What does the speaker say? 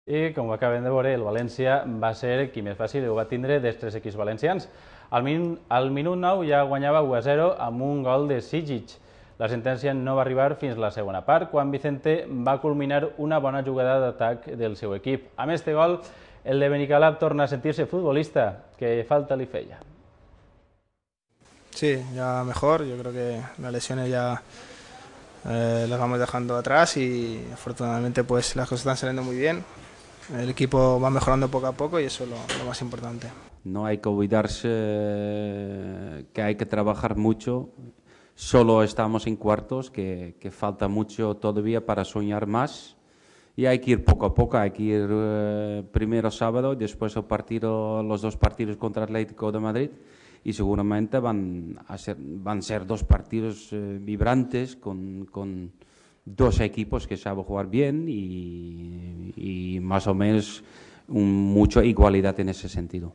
I, com ho acabem de veure, el València va ser qui més fàcil ho va tindre dels tres equips valencians. Al minut 9 ja guanyava 1-0 amb un gol de Sigic. La sentència no va arribar fins la segona part, quan Vicente va culminar una bona jugada d'atac del seu equip. Amb este gol, el de Benicalap torna a sentir-se futbolista, que falta li feia. Sí, ya mejor. Yo creo que las lesiones ya las vamos dejando atrás y afortunadamente pues las cosas están saliendo muy bien. El equipo va mejorando poco a poco y eso es lo más importante. No hay que olvidarse que hay que trabajar mucho. Solo estamos en cuartos, que falta mucho todavía para soñar más. Y hay que ir poco a poco, hay que ir primero sábado, después los dos partidos contra Atlético de Madrid. Y seguramente van a ser dos partidos vibrantes con dos equipos que saben jugar bien y más o menos mucha igualdad en ese sentido.